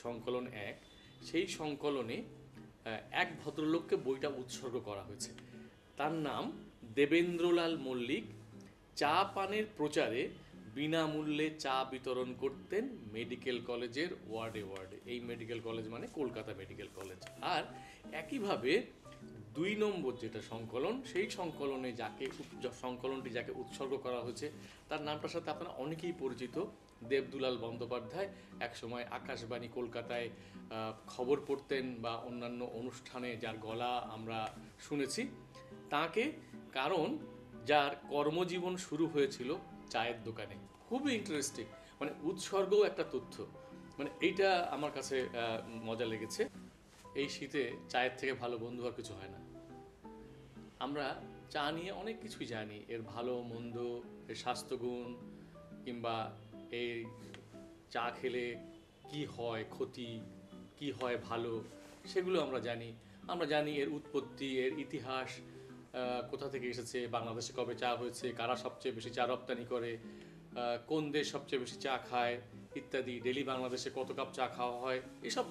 সংকলন ১, সেই সংকলনে এক ভদ্রলোককে বইটা উৎসর্গ করা হয়েছে। তার নাম দেবেন্দ্রলাল মল্লিক। চা পানের প্রচারে বিনামূল্যে চা বিতরণ করতেন মেডিকেল কলেজের ওয়ার্ডে ওয়ার্ডে। এই মেডিকেল কলেজ মানে কলকাতা মেডিকেল কলেজ। আর একইভাবে ২ নম্বর যেটা সংকলন, সেই সংকলনে সংকলনটি যাকে উৎসর্গ করা হয়েছে তার নামটার সাথে আপনারা অনেকেই পরিচিত, দেবদুলাল বন্দ্যোপাধ্যায়। একসময় আকাশবাণী কলকাতায় খবর পড়তেন বা অন্যান্য অনুষ্ঠানে যার গলা আমরা শুনেছি তাকে, কারণ যার কর্মজীবন শুরু হয়েছিল চায়ের দোকানে। খুবই ইন্টারেস্টিং, মানে উৎসর্গও একটা তথ্য, মানে এইটা আমার কাছে মজা লেগেছে। এই শীতে চায়ের থেকে ভালো বন্ধু আর কিছু হয় না। আমরা চা নিয়ে অনেক কিছুই জানি, এর ভালো মন্দ, এর স্বাস্থ্যগুণ, কিংবা এই চা খেলে কি হয় ক্ষতি, কি হয় ভালো, সেগুলো আমরা জানি। আমরা জানি এর উৎপত্তি, এর ইতিহাস, কোথা থেকে এসেছে, বাংলাদেশে কবে চা হয়েছে, কারা সবচেয়ে বেশি চা রপ্তানি করে, কোন দেশ সবচেয়ে বেশি চা খায় ইত্যাদি, ডেলি বাংলাদেশে কত কাপ চা খাওয়া হয়, এসব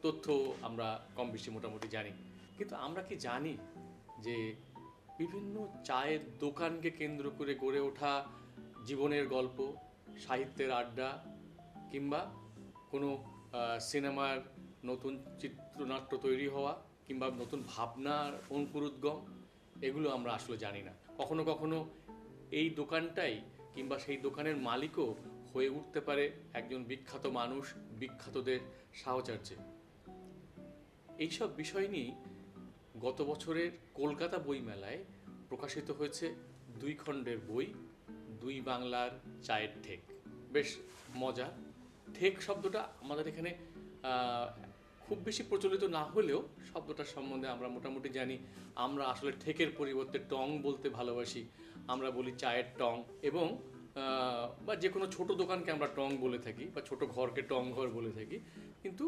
তথ্য আমরা কম বেশি মোটামুটি জানি। কিন্তু আমরা কি জানি যে বিভিন্ন চায়ের দোকানকে কেন্দ্র করে গড়ে ওঠা জীবনের গল্প, সাহিত্যের আড্ডা, কিংবা কোনো সিনেমার নতুন চিত্রনাট্য তৈরি হওয়া, কিংবা নতুন ভাবনার অঙ্কুরোদ্গম, এগুলো আমরা আসলে জানি না। কখনো কখনো এই দোকানটাই কিংবা সেই দোকানের মালিকও হয়ে উঠতে পারে একজন বিখ্যাত মানুষ, বিখ্যাতদের সাহচর্যে। এইসব বিষয় নিয়েই গত বছরের কলকাতা বইমেলায় প্রকাশিত হয়েছে ২ খণ্ডের বই, ২ বাংলার চায়ের ঠেক। বেশ মজা। ঠেক শব্দটা আমাদের এখানে খুব বেশি প্রচলিত না হলেও শব্দটার সম্বন্ধে আমরা মোটামুটি জানি। আমরা আসলে ঠেকের পরিবর্তে টং বলতে ভালোবাসি। আমরা বলি চায়ের টং, এবং বা যে কোনো ছোটো দোকানকে আমরা টং বলে থাকি, বা ছোটো ঘরকে টং ঘর বলে থাকি। কিন্তু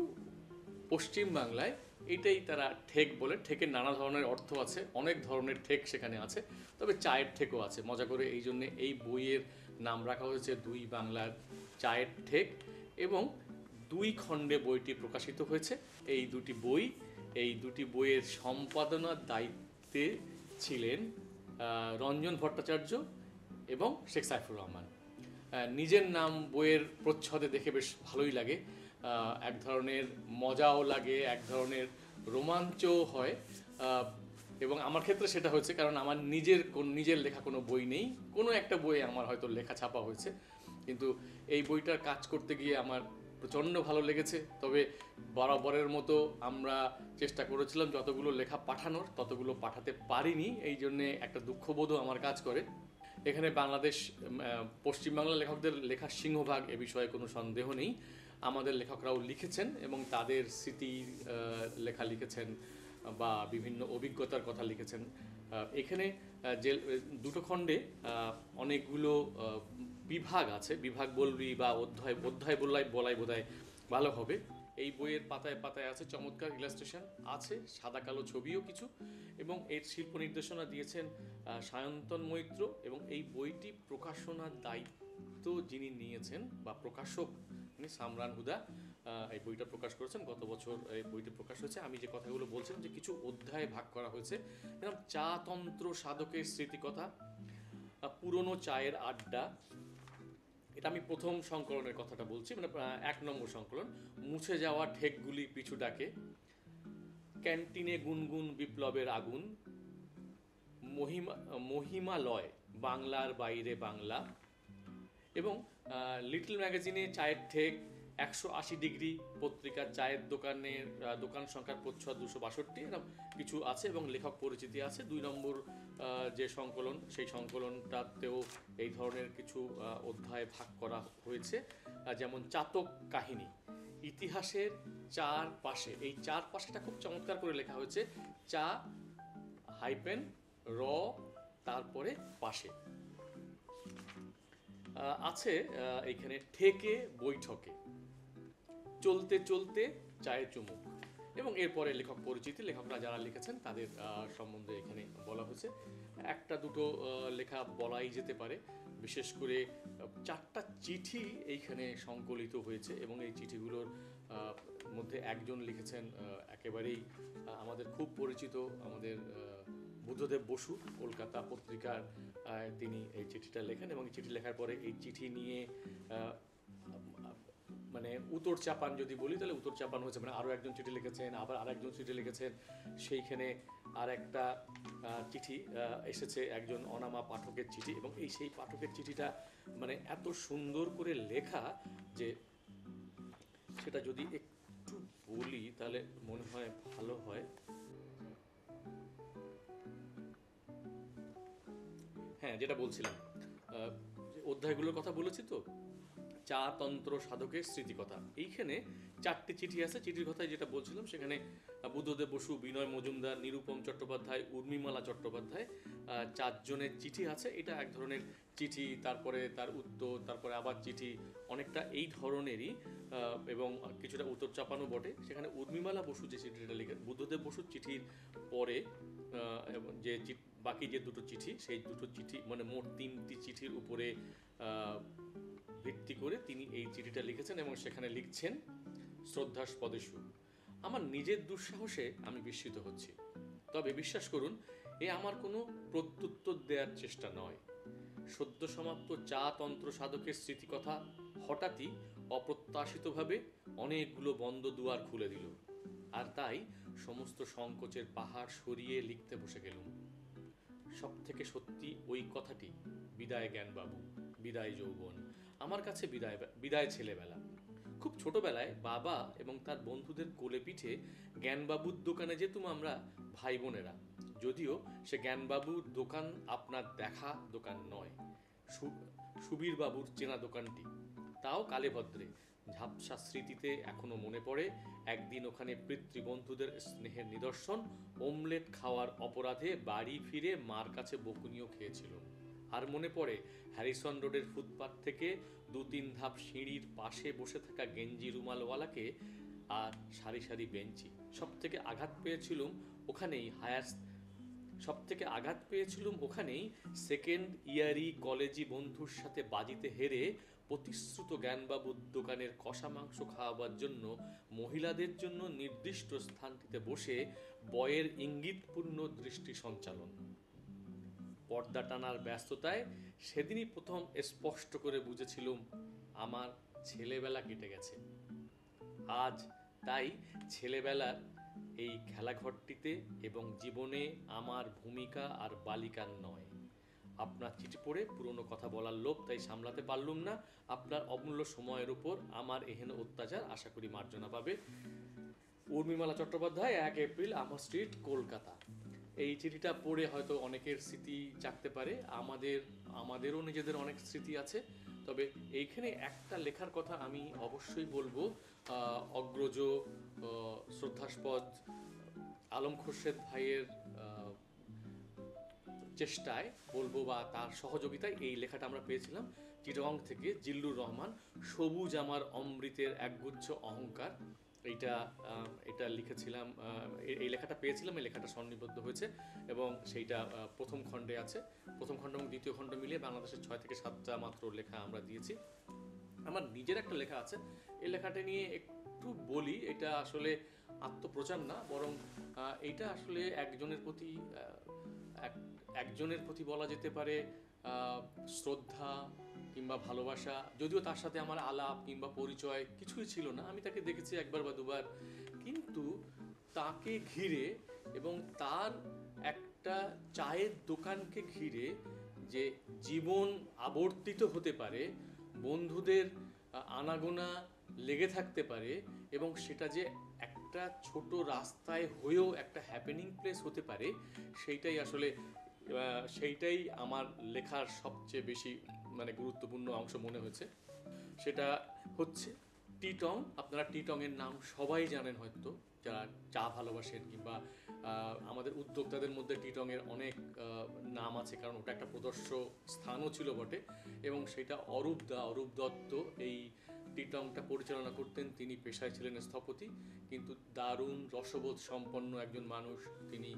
পশ্চিম বাংলায় এটাই তারা ঠেক বলে। ঠেকের নানা ধরনের অর্থ আছে, অনেক ধরনের ঠেক সেখানে আছে, তবে চায়ের ঠেকও আছে। মজা করে এই জন্যে এই বইয়ের নাম রাখা হয়েছে ২ বাংলার চায়ের ঠেক, এবং ২ খণ্ডে বইটি প্রকাশিত হয়েছে। এই দুটি বইয়ের সম্পাদনার দায়িত্বে ছিলেন রঞ্জন ভট্টাচার্য এবং শেখ সাইফুর রহমান। নিজের নাম বইয়ের প্রচ্ছদে দেখে বেশ ভালোই লাগে, এক ধরনের মজাও লাগে, এক ধরনের রোমাঞ্চও হয়। এবং আমার ক্ষেত্রে সেটা হয়েছে, কারণ আমার নিজের লেখা কোনো বই নেই। কোনো একটা বইয়ে আমার হয়তো লেখা ছাপা হয়েছে, কিন্তু এই বইটার কাজ করতে গিয়ে আমার প্রচণ্ড ভালো লেগেছে। তবে বরাবরের মতো আমরা চেষ্টা করেছিলাম যতগুলো লেখা পাঠানোর, ততগুলো পাঠাতে পারিনি, এই জন্যে একটা দুঃখবোধও আমার কাজ করে। এখানে পশ্চিমবাংলার লেখকদের লেখার সিংহভাগ, এ বিষয়ে কোনো সন্দেহ নেই। আমাদের লেখকরাও লিখেছেন এবং তাদের স্মৃতির লেখা লিখেছেন বা বিভিন্ন অভিজ্ঞতার কথা লিখেছেন। এখানে যে ২টো খণ্ডে অনেকগুলো বিভাগ আছে, বিভাগ বলবি বা অধ্যায় বলাই বোধহয় ভালো হবে। এই বইয়ের পাতায় পাতায় আছে চমৎকার ইলাস্ট্রেশন, আছে সাদা কালো ছবিও কিছু, এবং এর শিল্প নির্দেশনা দিয়েছেন সায়ন্তন মৈত্র। এবং এই বইটি প্রকাশনার দায়িত্ব যিনি নিয়েছেন বা প্রকাশক, তিনি সামরান হুদা এই বইটা প্রকাশ করেছেন। গত বছর এই বইটি প্রকাশ হয়েছে। আমি যে কথাগুলো বলছিলাম যে কিছু অধ্যায়ে ভাগ করা হয়েছে, যেমন চা তন্ত্র সাধকের স্মৃতিকথা, পুরনো চায়ের আড্ডা, এটা আমি প্রথম সংকলনের কথাটা বলছি, মানে ১ নম্বর সংকলন। মুছে যাওয়া ঠেকগুলি পিছু ডাকে, ক্যান্টিনে গুনগুন বিপ্লবের আগুন, মহিমালয়, বাংলার বাইরে বাংলা, এবং লিটল ম্যাগাজিনে চায়ের ঠেক, ১৮০ ডিগ্রি পত্রিকার চায়ের দোকান সংখ্যার প্রচ্ছদ ২৬২, এরকম কিছু আছে, এবং লেখক পরিচিতি আছে। ২ নম্বর যে সংকলন, সেই সংকলনটাতেও এই ধরনের কিছু অধ্যায় ভাগ করা হয়েছে, যেমন চাতক কাহিনী, ইতিহাসের চার পাশে। এই চার পাশেটা খুব চমৎকার করে লেখা হয়েছে, চা হাইপেন র তারপরে পাশে। আছে এইখানে ঠেকে বৈঠকে, চলতে চলতে চায়ের চুমুক, এবং এরপরে লেখক পরিচিতি, লেখকরা যারা লিখেছেন তাদের সম্বন্ধে এখানে বলা হয়েছে। একটা দুটো লেখা বলাই যেতে পারে, বিশেষ করে 4টা চিঠি এইখানে সংকলিত হয়েছে, এবং এই চিঠিগুলোর একজন লিখেছেন একেবারেই আমাদের খুব পরিচিত, আমাদের বুদ্ধদেব বসু, কলকাতা পত্রিকার তিনি এই চিঠিটা লেখেন, এবং চিঠি লেখার পরে এই চিঠি নিয়ে মানে উত্তর চাপান যদি বলি তাহলে উত্তর চাপান হয়েছে, মানে আরও একজন চিঠি লিখেছেন, আবার আরেকজন চিঠি লিখেছেন, সেইখানে আর একটা চিঠি এসেছে একজন অনামা পাঠকের চিঠি, এবং সেই পাঠকের চিঠিটা মানে এত সুন্দর করে লেখা যে সেটা যদি একটু বলি তাহলে মনে হয় ভালো হয়। হ্যাঁ, যেটা বলছিলাম, অধ্যায়গুলোর কথা বলেছি তো, চা তন্ত্র সাধকের স্মৃতিকথা, এইখানে 4টি চিঠি আছে। চিঠির কথায় যেটা বলছিলাম, সেখানে বুদ্ধদেব বসু, বিনয় মজুমদার, নিরুপম চট্টোপাধ্যায়, উর্মিমালা চট্টোপাধ্যায় 4 জনের চিঠি আছে। এটা এক ধরনের চিঠি, তারপরে তার উত্তর, তারপরে আবার চিঠি, অনেকটা এই ধরনেরই, এবং কিছুটা উত্তর চাপানো বটে। সেখানে উর্মিমালা বসু যে চিঠিটা লিখে, বুদ্ধদেব বসুর চিঠির পরে যে বাকি যে দুটো চিঠি, সেই দুটো চিঠি মানে মোট 3টি চিঠির উপরে ভিত্তি করে তিনি এই চিঠিটা লিখেছেন, এবং সেখানে লিখছেন, শ্রদ্ধাস্পদেষু, আমার নিজের দুঃসাহসে আমি বিস্মিত হচ্ছি, তবে বিশ্বাস করুন এ আমার কোনো প্রত্যুত্তর দেওয়ার চেষ্টা নয়। সদ্য সমাপ্ত চা তন্ত্র সাধকের স্মৃতিকথা হঠাৎই অপ্রত্যাশিতভাবে অনেকগুলো বন্ধ দুয়ার খুলে দিল, আর তাই সমস্ত সংকোচের পাহাড় সরিয়ে লিখতে বসে গেলুম। সব থেকে সত্যি ওই কথাটি, বিদায় জ্ঞানবাবু, বিদায় যৌবন, আমার কাছে বিদায় ছেলেবেলা। খুব ছোটবেলায় বাবা এবং তার বন্ধুদের কোলে পিঠে জ্ঞানবাবুর দোকানে যেতুম আমরা ভাই বোনেরা, যদিও সে জ্ঞানবাবুর দোকান আপনার দেখা দোকান নয়, সুবীর বাবুর চেনা দোকানটি, তাও কালেভদ্রে। ঝাপসা স্মৃতিতে এখনো মনে পড়ে একদিন ওখানে পিতৃবন্ধুদের স্নেহের নিদর্শন ওমলেট খাওয়ার অপরাধে বাড়ি ফিরে মার কাছে বকুনিও খেয়েছিল। আর মনে পড়ে হ্যারিসন রোডের ফুটপাথ থেকে 2-3 ধাপ সিঁড়ির পাশে বসে থাকা গেঞ্জি রুমালওয়ালাকে আর সারি সারি বেঞ্চি। সব থেকে আঘাত পেয়েছিলুম ওখানেই সেকেন্ড ইয়ারি কলেজি বন্ধুর সাথে বাজিতে হেরে প্রতিশ্রুত জ্ঞানবাবুর দোকানের কষা মাংস খাওয়াবার জন্য মহিলাদের জন্য নির্দিষ্ট স্থানটিতে বসে বয়ের ইঙ্গিতপূর্ণ দৃষ্টি সঞ্চালন। পর্দা টানার ব্যস্ততায় সেদিনই প্রথম স্পষ্ট করে বুঝেছিলুম আমার ছেলেবেলা কেটে গেছে। আজ তাই ছেলেবেলার এই খেলাঘরটিতে এবং জীবনে আমার ভূমিকা আর বালিকার নয়। আপনার চিঠি পড়ে পুরনো কথা বলার লোভ তাই সামলাতে পারলুম না। আপনার অমূল্য সময়ের উপর আমার এহেন অত্যাচার আশা করি মার্জনা পাবে। উর্মিমালা চট্টোপাধ্যায়, 1 এপ্রিল, আমর স্ট্রিট, কলকাতা। এই চিঠিটা পড়ে হয়তো অনেকের স্মৃতি জাগতে পারে, আমাদেরও নিজেদের অনেক স্মৃতি আছে। তবে এইখানে একটা লেখার কথা আমি অবশ্যই বলবো, অগ্রজ শ্রদ্ধাস্পদ আলম খোরশেদ ভাইয়ের চেষ্টায় বলবো বা তার সহযোগিতায় এই লেখাটা আমরা পেয়েছিলাম চিটাগং থেকে জিল্লুর রহমান, সবুজ আমার অমৃতের একগুচ্ছ অহংকার। এটা লিখেছিলাম, এই লেখাটা পেয়েছিলাম, এই লেখাটা সন্নিবদ্ধ হয়েছে এবং সেইটা প্রথম খণ্ডে আছে। প্রথম খণ্ড এবং দ্বিতীয় খণ্ড মিলিয়ে বাংলাদেশের 6 থেকে 7টা মাত্র লেখা আমরা দিয়েছি। আমার নিজের একটা লেখা আছে, এই লেখাটা নিয়ে একটু বলি। এটা আসলে আত্মপ্রচার না, বরং এইটা আসলে একজনের প্রতি বলা যেতে পারে শ্রদ্ধা কিংবা ভালোবাসা। যদিও তার সাথে আমার আলাপ কিংবা পরিচয় কিছুই ছিল না, আমি তাকে দেখেছি 1বার বা 2বার, কিন্তু তাকে ঘিরে এবং তার একটা চায়ের দোকানকে ঘিরে যে জীবন আবর্তিত হতে পারে, বন্ধুদের আনাগোনা লেগে থাকতে পারে, এবং সেটা যে একটা ছোট রাস্তায় হয়েও একটা হ্যাপেনিং প্লেস হতে পারে, সেইটাই আমার লেখার সবচেয়ে বেশি মানে গুরুত্বপূর্ণ অংশ মনে হয়েছে। সেটা হচ্ছে টিটং। আপনারা টিটংয়ের নাম সবাই জানেন হয়তো, যারা চা ভালোবাসেন, কিংবা আমাদের উদ্যোক্তাদের মধ্যে টিটংয়ের অনেক নাম আছে, কারণ ওটা একটা প্রদর্শ স্থানও ছিল বটে। এবং সেটা অরূপ দত্ত এই টিটংটা পরিচালনা করতেন। তিনি পেশায় ছিলেন স্থপতি, কিন্তু দারুণ রসবোধ সম্পন্ন একজন মানুষ। তিনি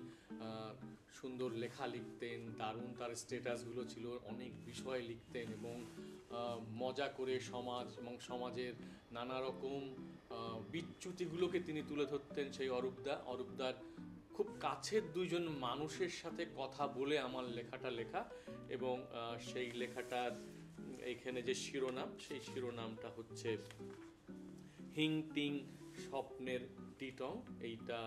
সুন্দর লেখা লিখতেন, দারুণ তার স্ট্যাটাসগুলো ছিল, অনেক বিষয় লিখতেন এবং মজা করে সমাজ এবং সমাজের নানা রকম বিচ্যুতিগুলোকে তিনি তুলে ধরতেন। সেই অরূপদার খুব কাছের দুইজন মানুষের সাথে কথা বলে আমার লেখাটা লেখা, এবং সেই লেখাটার এইখানে যে শিরোনাম, সেই শিরোনামটা হচ্ছে হিং টিং স্বপ্নের টিটং। এইটা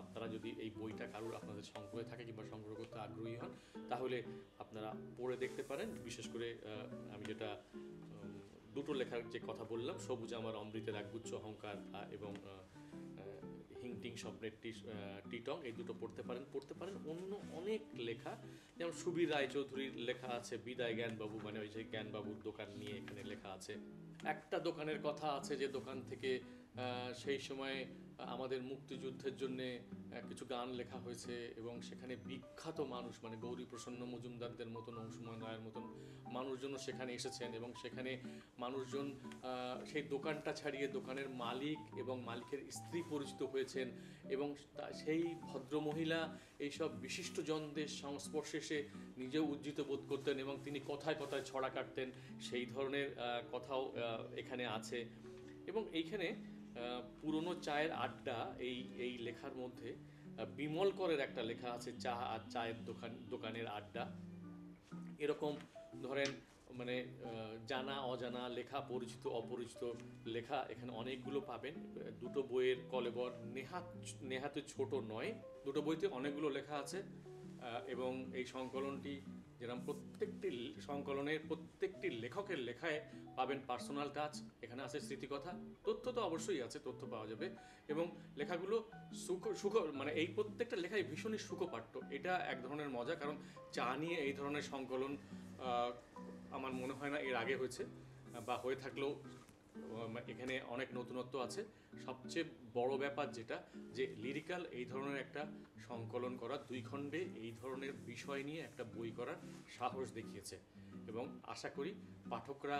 আপনারা যদি এই বইটা কারোর আপনাদের সংগ্রহে থাকে কিংবা সংগ্রহ করতে আগ্রহী হন, তাহলে আপনারা পড়ে দেখতে পারেন। বিশেষ করে আমি যেটা দুটো লেখার যে কথা বললাম, সবুজ আমার অমৃতের একগুচ্ছ অহংকার এবং হিংটিং স্বপ্নের টিটং, এই দুটো পড়তে পারেন। অন্য অনেক লেখা, যেমন সুবীর রায়চৌধুরীর লেখা আছে বিদায় জ্ঞানবাবু, মানে ওই যে জ্ঞানবাবুর দোকান নিয়ে এখানে লেখা আছে। একটা দোকানের কথা আছে যে দোকান থেকে সেই সময় আমাদের মুক্তিযুদ্ধের জন্যে কিছু গান লেখা হয়েছে, এবং সেখানে বিখ্যাত মানুষ মানে গৌরী প্রসন্ন মজুমদারদের মতন, অংশুমান রায়ের মতন মানুষজন সেখানে এসেছেন, এবং সেখানে মানুষজন সেই দোকানটা ছাড়িয়ে দোকানের মালিক এবং মালিকের স্ত্রী পরিচিত হয়েছেন, এবং সেই ভদ্রমহিলা এইসব বিশিষ্টজনদের সংস্পর্শে এসে নিজেও উজ্জীবিত বোধ করতেন, এবং তিনি কথায় কথায় ছড়া কাটতেন, সেই ধরনের কথাও এখানে আছে। এবং এইখানে পুরনো চায়ের আড্ডা, এই লেখার মধ্যে বিমল করের একটা লেখা আছে চা আর চায়ের দোকানের আড্ডা। এরকম ধরেন মানে জানা অজানা লেখা, পরিচিত অপরিচিত লেখা এখানে অনেকগুলো পাবেন। দুটো বইয়ের কলেবর নেহাতে ছোট নয়, দুটো বইতে অনেকগুলো লেখা আছে। এবং এই সংকলনটি যেরকম প্রত্যেকটি সংকলনের প্রত্যেকটি লেখকের লেখায় পাবেন পার্সোনাল টাচ, এখানে আছে স্মৃতিকথা, তথ্য তো অবশ্যই আছে, তথ্য পাওয়া যাবে, এবং লেখাগুলো সুখ মানে এই প্রত্যেকটা লেখাই ভীষণই সুখপাঠ্য। এটা এক ধরনের মজা, কারণ চা নিয়ে এই ধরনের সংকলন আমার মনে হয় না এর আগে হয়েছে, বা হয়ে থাকলেও এখানে অনেক নতুনত্ব আছে। সবচেয়ে বড় ব্যাপার যেটা, যে লিরিক্যাল এই ধরনের একটা সংকলন করা, 2 খণ্ডে এই ধরনের বিষয় নিয়ে একটা বই করার সাহস দেখিয়েছে, এবং আশা করি পাঠকরা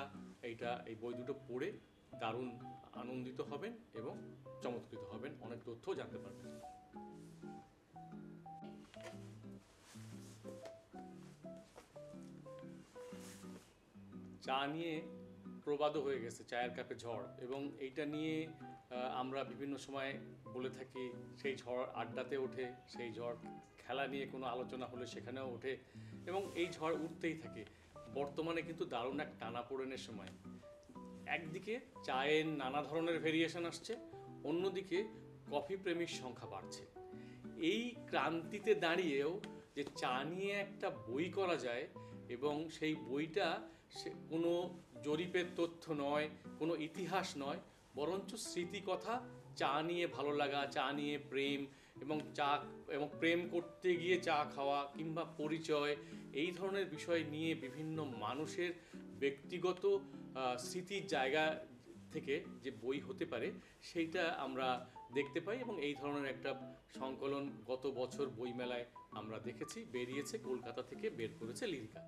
এই বই দুটো পড়ে দারুণ আনন্দিত হবেন এবং চমৎকৃত হবেন, অনেক তথ্য জানতে পারবেন। চা নিয়ে প্রবাদও হয়ে গেছে, চায়ের কাপে ঝড়, এবং এইটা নিয়ে আমরা বিভিন্ন সময় বলে থাকি, সেই ঝড় আড্ডাতে ওঠে, সেই ঝড় খেলা নিয়ে কোনো আলোচনা হলে সেখানেও ওঠে, এবং এই ঝড় উঠতেই থাকে। বর্তমানে কিন্তু দারুণ এক টানাপোড়েনের সময়। একদিকে চায়ের নানা ধরনের ভেরিয়েশন আসছে, অন্যদিকে কফি প্রেমীর সংখ্যা বাড়ছে। এই ক্রান্তিতে দাঁড়িয়েও যে চা নিয়ে একটা বই করা যায়, এবং সেই বইটা কোনো জরিপের তথ্য নয়, কোনো ইতিহাস নয়, বরঞ্চ স্মৃতিকথা, চা নিয়ে ভালো লাগা, চা নিয়ে প্রেম, এবং প্রেম করতে গিয়ে চা খাওয়া কিংবা পরিচয়, এই ধরনের বিষয় নিয়ে বিভিন্ন মানুষের ব্যক্তিগত স্মৃতির জায়গা থেকে যে বই হতে পারে, সেইটা আমরা দেখতে পাই, এবং এই ধরনের একটা সংকলন গত বছর বইমেলায় আমরা দেখেছি, বেরিয়েছে, কলকাতা থেকে বের করেছে লিরিকা।